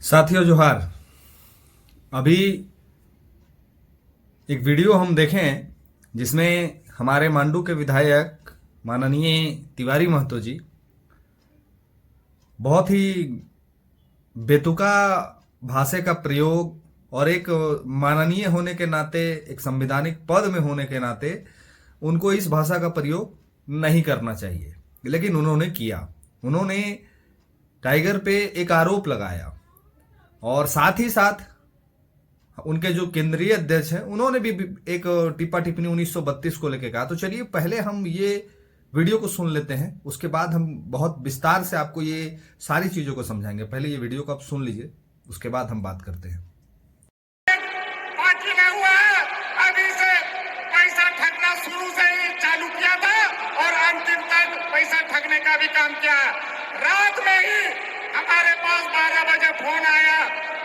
साथियों जोहार। अभी एक वीडियो हम देखें जिसमें हमारे मांडू के विधायक माननीय तिवारी महतो जी बहुत ही बेतुका भाषा का प्रयोग और एक माननीय होने के नाते, एक संवैधानिक पद में होने के नाते उनको इस भाषा का प्रयोग नहीं करना चाहिए, लेकिन उन्होंने किया। उन्होंने टाइगर पे एक आरोप लगाया और साथ ही साथ उनके जो केंद्रीय अध्यक्ष हैं उन्होंने भी एक टिप्पा टिप्पणी 1932 को लेकर कहा। तो चलिए पहले हम ये वीडियो को सुन लेते हैं, उसके बाद हम बहुत विस्तार से आपको ये सारी चीजों को समझाएंगे। पहले ये वीडियो को आप सुन लीजिए, उसके बाद हम बात करते हैं। पार्टी में हुआ है, अभी से पैसा ठगना शुरू से ही चालू किया था और अंतिम तक पैसा ठगने का भी काम किया। रात में ही हमारे पास 12 बजे फोन आया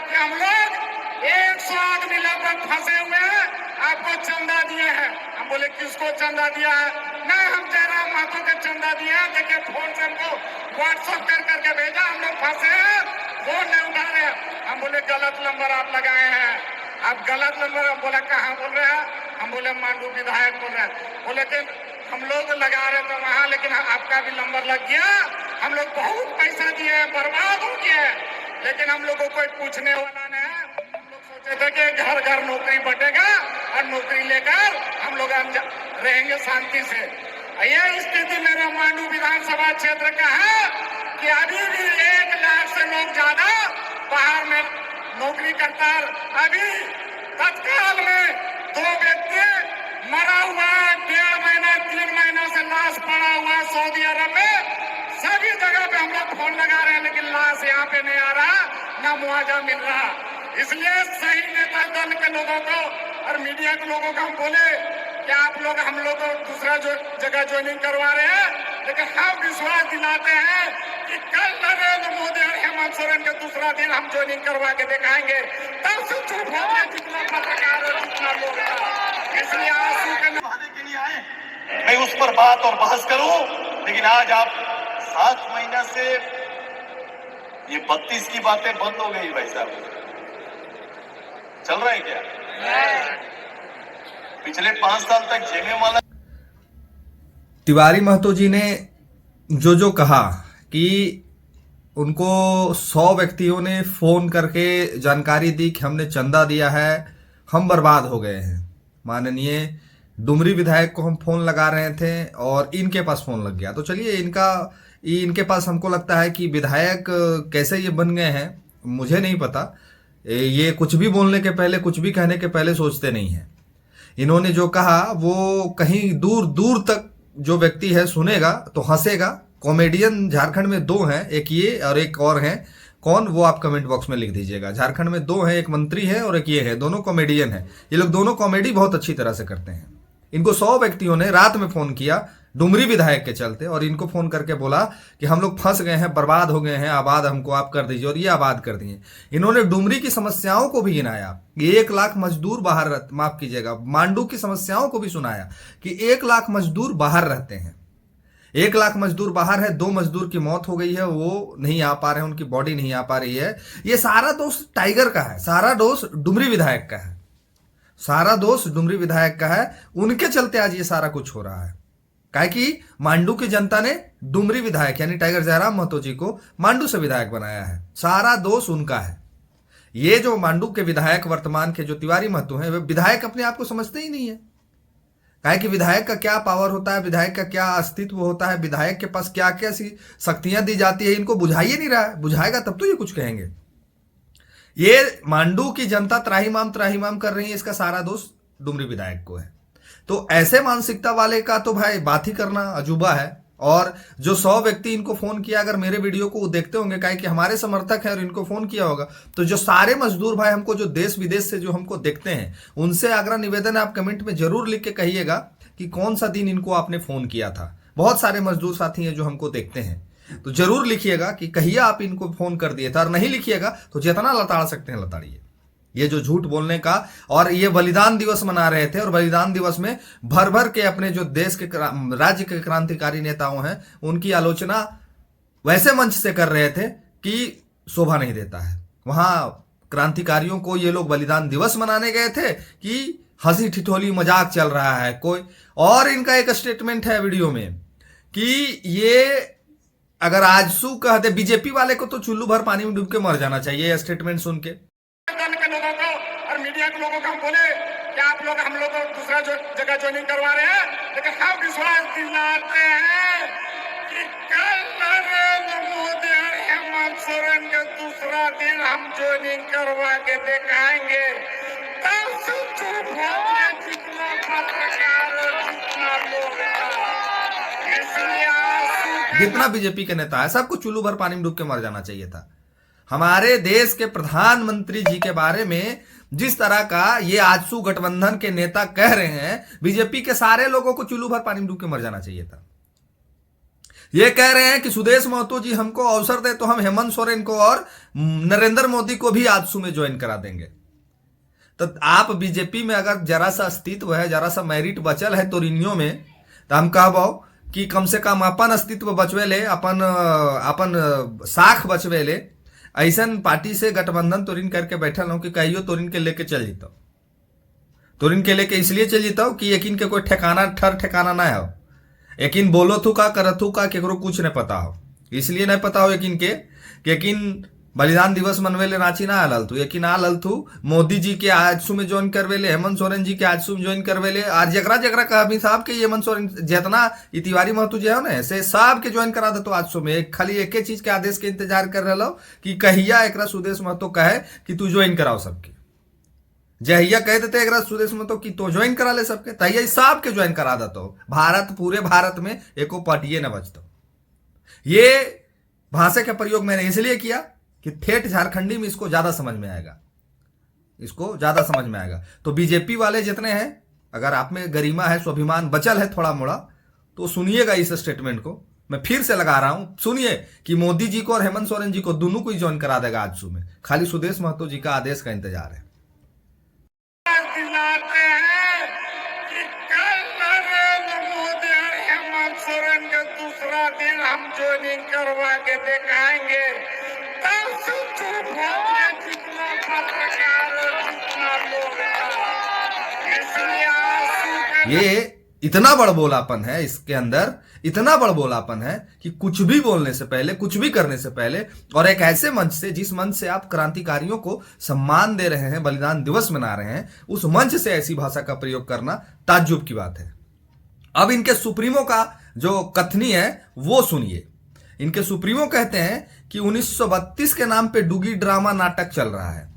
कि हम लोग 100 आदमी लगभग फंसे हुए हैं, आपको चंदा दिए हैं। हम बोले किसको चंदा दिया है? नहीं, हम जयराम महतो के चंदा दिए हैं। देखिए फोन से हमको व्हाट्सएप कर करके भेजा, हम लोग फंसे हैं, फोन नहीं उठा रहे हैं। हम बोले गलत नंबर आप लगाए हैं। आप गलत नंबर, हम बोला कहाँ बोल रहे हैं? हम बोले मांडू विधायक बोल रहे हैं। बोले कि हम लोग लगा रहे थे वहां, लेकिन आपका भी नंबर लग गया। हम लोग बहुत पैसा दिए हैं, बर्बाद हो गए, लेकिन हम लोग को कोई पूछने वाला नहीं है। हम लोग सोचे थे कि घर घर नौकरी बटेगा और नौकरी लेकर हम लोग रहेंगे शांति से। यह स्थिति मेरे मांडू विधानसभा क्षेत्र का है कि अभी भी 1 लाख से लोग ज्यादा बाहर में नौकरी करता है। अभी तत्काल में 2 व्यक्ति मरा हुआ है, 1.5 महीना 3 महीना से लाश पड़ा हुआ है सऊदी अरब में। सभी जगह पे हम लोग फोन लगा रहे हैं, लेकिन लाश यहाँ पे नहीं आ रहा, ना मुआवजा मिल रहा। इसलिए सही नेता दल के लोगों को और मीडिया के लोगों को हम बोले कि आप लोग हम लोग को दूसरा जो जगह ज्वाइनिंग करवा रहे हैं, लेकिन हम विश्वास दिलाते हैं कि कल नरेंद्र मोदी और हेमंत सोरेन के दूसरा दिन हम ज्वाइनिंग करवा के दिखाएंगे। तब से चुप हो गया जितना पत्रकार और जितना लोग था। इसलिए आंसू के के लिए आए, मैं उस पर बात और बहस करूं, लेकिन आज आप 7 महीना से ये 32 की बातें बंद हो गई। भाई साहब चल रहा है क्या? पिछले 5 साल तक जेमे वाला तिवारी महतो जी ने जो कहा कि उनको 100 व्यक्तियों ने फोन करके जानकारी दी कि हमने चंदा दिया है, हम बर्बाद हो गए हैं। माननीय डुमरी विधायक को हम फोन लगा रहे थे और इनके पास फोन लग गया। तो चलिए इनके पास हमको लगता है कि विधायक कैसे ये बन गए हैं मुझे नहीं पता। ये कुछ भी बोलने के पहले, कुछ भी कहने के पहले सोचते नहीं है। इन्होंने जो कहा वो कहीं दूर दूर तक जो व्यक्ति है सुनेगा तो हंसेगा। कॉमेडियन झारखंड में 2 हैं, एक ये और एक और हैं। कौन, वो आप कमेंट बॉक्स में लिख दीजिएगा। झारखंड में 2 हैं, एक मंत्री है और एक ये है, दोनों कॉमेडियन है। ये लोग दोनों कॉमेडी बहुत अच्छी तरह से करते हैं। इनको 100 व्यक्तियों ने रात में फोन किया डुमरी विधायक के चलते, और इनको फोन करके बोला कि हम लोग फंस गए हैं, बर्बाद हो गए हैं, आबाद हमको आप कर दीजिए, और ये आबाद कर दिए। इन्होंने डुमरी की समस्याओं को भी गिनाया। 1 लाख मजदूर बाहर, माफ कीजिएगा, मांडू की समस्याओं को भी सुनाया कि 1 लाख मजदूर बाहर रहते हैं। 1 लाख मजदूर बाहर है, 2 मजदूर की मौत हो गई है, वो नहीं आ पा रहे हैं, उनकी बॉडी नहीं आ पा रही है। ये सारा दोष टाइगर का है, सारा दोष डुमरी विधायक का है, सारा दोष डुमरी विधायक का है। उनके चलते आज ये सारा कुछ हो रहा है। काहे कि मांडू की जनता ने डुमरी विधायक यानी टाइगर जयराम महतो जी को मांडू से विधायक बनाया है। सारा दोष उनका है। ये जो मांडू के विधायक वर्तमान के जो तिवारी महतो हैं, वे विधायक अपने आप को समझते ही नहीं है। काहे कि विधायक का क्या पावर होता है, विधायक का क्या अस्तित्व होता है, विधायक के पास क्या क्या सी शक्तियां दी जाती है, इनको बुझाइए नहीं रहा है। बुझाएगा तब तो ये कुछ कहेंगे। ये मांडू की जनता त्राहिमाम कर रही है, इसका सारा दोष डुमरी विधायक को है। तो ऐसे मानसिकता वाले का तो भाई बात ही करना अजूबा है। और जो 100 व्यक्ति इनको फोन किया, अगर मेरे वीडियो को देखते होंगे, काहे कि हमारे समर्थक हैं और इनको फोन किया होगा, तो जो सारे मजदूर भाई हमको जो देश विदेश से जो हमको देखते हैं, उनसे आग्रह निवेदन है, आप कमेंट में जरूर लिख के कहिएगा कि कौन सा दिन इनको आपने फोन किया था। बहुत सारे मजदूर साथी हैं जो हमको देखते हैं, तो जरूर लिखिएगा कि कहिए आप इनको फोन कर दिए था। और नहीं लिखिएगा तो जितना लताड़ सकते हैं लताड़िए। ये जो झूठ बोलने का, और ये बलिदान दिवस मना रहे थे, और बलिदान दिवस में भर भर के अपने जो देश के राज्य के क्रांतिकारी नेताओं हैं, उनकी आलोचना वैसे मंच से कर रहे थे कि शोभा नहीं देता है। वहां क्रांतिकारियों को ये लोग बलिदान दिवस मनाने गए थे कि हंसी ठिठोली मजाक चल रहा है कोई। और इनका एक स्टेटमेंट है वीडियो में कि ये अगर आजसू कहते, बीजेपी वाले को तो चुल्लू भर पानी में डूब के मर जाना चाहिए ये स्टेटमेंट सुन के। दल के लोगों को और मीडिया के लोगों को हम बोले कि आप लोग हम लोग को दूसरा जो जगह ज्वाइनिंग करवा रहे हैं, लेकिन हम विश्वास दिलाते हैं कि कल नरेंद्र मोदी और हेमंत सोरेन का दूसरा दिन हम ज्वाइनिंग करवा के दिखाएंगे। तब से चुप हो गए जितना पत्रकार और जितना लोग था। इसलिए आंसू जितना बीजेपी के नेता है सबको चुल्लू भर पानी में डूब के मर जाना चाहिए था। हमारे देश के प्रधानमंत्री जी के बारे में जिस तरह का ये आजसू गठबंधन के नेता कह रहे हैं, बीजेपी के सारे लोगों को चुल्लू भर पानी में डूब के मर जाना चाहिए था। ये कह रहे हैं कि सुदेश महतो जी हमको अवसर दे तो हम हेमंत सोरेन को और नरेंद्र मोदी को भी आजसू में ज्वाइन करा देंगे। तो आप बीजेपी में अगर जरा सा अस्तित्व है, जरा सा मेरिट बचल है तोरिनियों में, तो हम कहबो कि कम से कम अपन अस्तित्व बचवे ले, अपन साख बचवे ले। ऐसन पार्टी से गठबंधन तोरिन करके बैठल हूं कि कहियो तोरिन के लेके चल जीतो। तोरिन के लेके इसलिए चल जीतो कि यकीन के कोई ठिकाना ना हो। यकीन बोलो थू का करथू का केकरो कुछ नहीं पता हो। इसलिए नहीं पता हो यकीन के यकीन बलिदान दिवस मनवे ले रांची ना आलल थू, यकीन आलल थू मोदी जी के आजसू में ज्वाइन करवे ले, हेमंत सोरेन जी के आजसू में ज्वाइन करवे ले। और जकरा कहबी साहब के हेमंत सोरेन जितना तिवारी महतो जो है ना से सब के ज्वाइन करा दे। तो आजसू में खाली एक चीज के आदेश के इंतजार कर रहे कि कहिया एक सुदेश महतो कहे कि तू ज्वाइन कराओ सबके। जहिया कह देते एक सुदेश महतो कि तो ज्वाइन करा ले सबके, तहिया सब के ज्वाइन करा देते। भारत पूरे भारत में एको पार्टी न बचतो। ये भाषा का प्रयोग मैंने इसलिए किया कि ठेठ झारखंडी में इसको ज्यादा समझ में आएगा, इसको ज्यादा समझ में आएगा। तो बीजेपी वाले जितने हैं, अगर आप में गरिमा है, स्वाभिमान बचल है थोड़ा मोड़ा, तो सुनिएगा इस स्टेटमेंट को। मैं फिर से लगा रहा हूं, सुनिए कि मोदी जी को और हेमंत सोरेन जी को दोनों को ही ज्वाइन करा देगा आजसू में। खाली सुदेश महतो जी का आदेश का इंतजार है। दिलाते हैं कि कल नरेंद्र मोदी और हेमंत सोरेन का दूसरा दिन हम ज्वाइनिंग करवा के दिखाएंगे। तब से चुप हो गए जितना पत्रकार और जितना लोग था। इसलिए आंसू ये इतना बड़ बोलापन है इसके अंदर, इतना बड़ बोलापन है कि कुछ भी बोलने से पहले, कुछ भी करने से पहले, और एक ऐसे मंच से जिस मंच से आप क्रांतिकारियों को सम्मान दे रहे हैं, बलिदान दिवस मना रहे हैं, उस मंच से ऐसी भाषा का प्रयोग करना ताज्जुब की बात है। अब इनके सुप्रीमो का जो कथनी है वो सुनिए। इनके सुप्रीमो कहते हैं कि 1932 के नाम पे डुगी ड्रामा नाटक चल रहा है।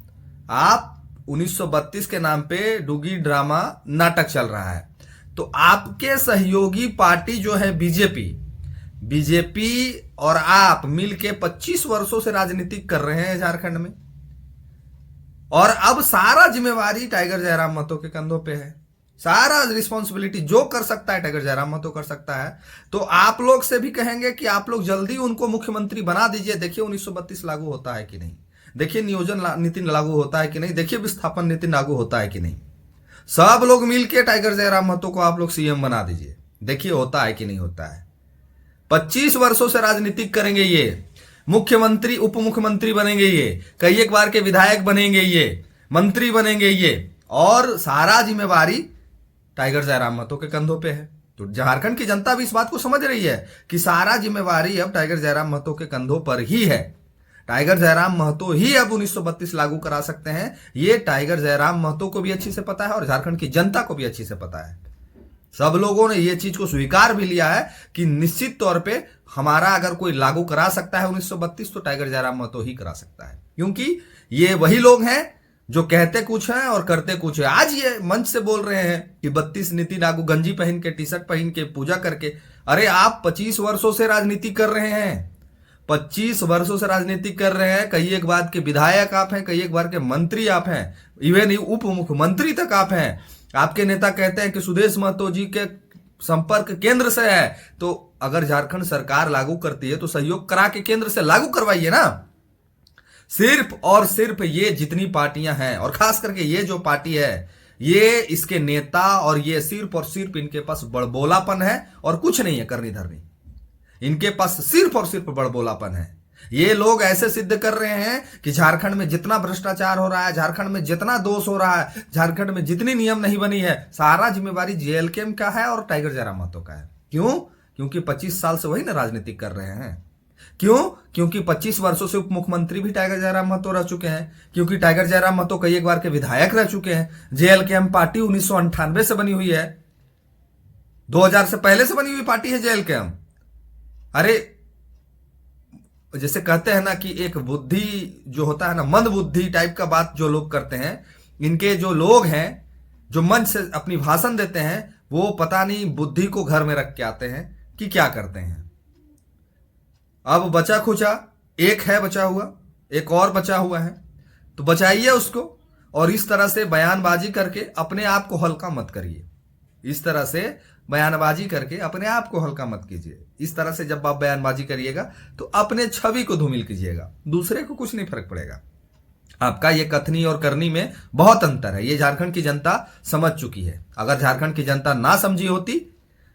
आप 1932 के नाम पे डुगी ड्रामा नाटक चल रहा है, तो आपके सहयोगी पार्टी जो है बीजेपी और आप मिलके 25 वर्षों से राजनीति कर रहे हैं झारखंड में, और अब सारा जिम्मेवारी टाइगर जयराम महतो के कंधों पे है। सारा रिस्पॉन्सिबिलिटी जो कर सकता है टाइगर जयराम महतो कर सकता है। तो आप लोग से भी कहेंगे कि आप लोग जल्दी उनको मुख्यमंत्री बना दीजिए। देखिए 1932 लागू होता है कि नहीं, देखिए नियोजन नीति लागू होता है कि नहीं, देखिए विस्थापन नीति लागू होता है कि नहीं। सब लोग मिलके टाइगर जयराम महतो को आप लोग सीएम बना दीजिए, देखिए होता है कि नहीं होता है। 25 वर्षों से राजनीति करेंगे ये, मुख्यमंत्री उप मुख्यमंत्री बनेंगे ये, कई एक बार के विधायक बनेंगे ये, मंत्री बनेंगे ये, और सारा जिम्मेवारी टाइगर जयराम महतो के कंधों पे है। तो झारखंड की जनता भी इस बात को समझ रही है कि सारा जिम्मेवारी अब टाइगर जयराम महतो के कंधों पर ही है। टाइगर जयराम महतो ही अब 1932 लागू करा सकते हैं। ये टाइगर जयराम महतो को भी अच्छी से पता है और झारखंड की जनता को भी अच्छी से पता है। सब लोगों ने ये चीज को स्वीकार भी लिया है कि निश्चित तौर पे हमारा अगर कोई लागू करा सकता है 1932 तो टाइगर जयराम महतो ही करा सकता है, क्योंकि ये वही लोग हैं जो कहते कुछ है और करते कुछ है। आज ये मंच से बोल रहे हैं कि 32 नीति लागू, गंजी पहन के, टी शर्ट पहन के, पूजा करके। अरे आप 25 वर्षों से राजनीति कर रहे हैं, 25 वर्षों से राजनीति कर रहे हैं। कई एक बार के विधायक आप हैं, कई एक बार के मंत्री आप हैं, इवन उप मुख्यमंत्री तक आप हैं। आपके नेता कहते हैं कि सुदेश महतो जी के संपर्क केंद्र से है, तो अगर झारखंड सरकार लागू करती है तो सहयोग करा के केंद्र से लागू करवाइए ना। सिर्फ और सिर्फ ये जितनी पार्टियां हैं, और खास करके ये जो पार्टी है, ये इसके नेता और ये सिर्फ और सिर्फ इनके पास बड़बोलापन है और कुछ नहीं है करनी धरनी। इनके पास सिर्फ और सिर्फ बड़बोलापन है। ये लोग ऐसे सिद्ध कर रहे हैं कि झारखंड में जितना भ्रष्टाचार हो रहा है, झारखंड में जितना दोष हो रहा है, झारखंड में जितनी नियम नहीं बनी है, सारा जिम्मेवारी जेएलके का है और टाइगर जयराम महतो का है। क्यों? क्योंकि 25 साल से वही ना राजनीति कर रहे हैं। क्यों? क्योंकि 25 वर्षों से उप मुख्यमंत्री भी टाइगर जयराम महतो रह चुके हैं, क्योंकि टाइगर जयराम महतो कई एक बार के विधायक रह चुके हैं। जेएलके पार्टी 1998 से बनी हुई है, 2000 से पहले से बनी हुई पार्टी है जेएलके। अरे जैसे कहते हैं ना कि एक बुद्धि जो होता है ना, मंद बुद्धि टाइप का बात जो लोग करते हैं, इनके जो लोग हैं जो मंच से अपनी भाषण देते हैं, वो पता नहीं बुद्धि को घर में रख के आते हैं कि क्या करते हैं। अब बचा खुचा एक है बचा हुआ, एक और बचा हुआ है, तो बचाइए उसको, और इस तरह से बयानबाजी करके अपने आप को हल्का मत करिए। इस तरह से बयानबाजी करके अपने आप को हल्का मत कीजिए। इस तरह से जब आप बयानबाजी करिएगा तो अपने छवि को धूमिल कीजिएगा, दूसरे को कुछ नहीं फर्क पड़ेगा। आपका ये कथनी और करनी में बहुत अंतर है, ये झारखंड की जनता समझ चुकी है। अगर झारखंड की जनता ना समझी होती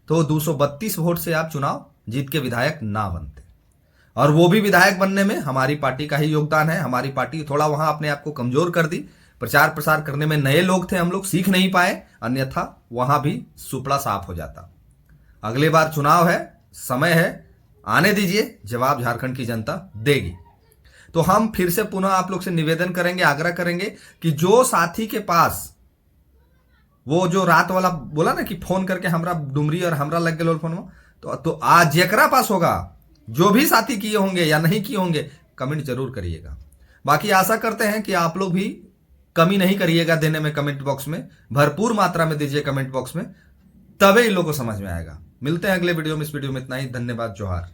तो 232 वोट से आप चुनाव जीत के विधायक ना बनते, और वो भी विधायक बनने में हमारी पार्टी का ही योगदान है। हमारी पार्टी थोड़ा वहां अपने आप को कमजोर कर दी, प्रचार प्रसार करने में नए लोग थे, हम लोग सीख नहीं पाए, अन्यथा वहां भी सुपड़ा साफ हो जाता। अगले बार चुनाव है, समय है, आने दीजिए, जवाब झारखंड की जनता देगी। तो हम फिर से पुनः आप लोग से निवेदन करेंगे, आग्रह करेंगे कि जो साथी के पास वो जो रात वाला बोला ना कि फोन करके हमरा डुमरी और हमरा लग गए फोन में, तो आज जेकरा पास होगा, जो भी साथी किए होंगे या नहीं किए होंगे, कमेंट जरूर करिएगा। बाकी आशा करते हैं कि आप लोग भी कमी नहीं करिएगा देने में, कमेंट बॉक्स में भरपूर मात्रा में दीजिए कमेंट बॉक्स में, तभी इन लोगों को समझ में आएगा। मिलते हैं अगले वीडियो में। इस वीडियो में इतना ही, धन्यवाद, जोहार।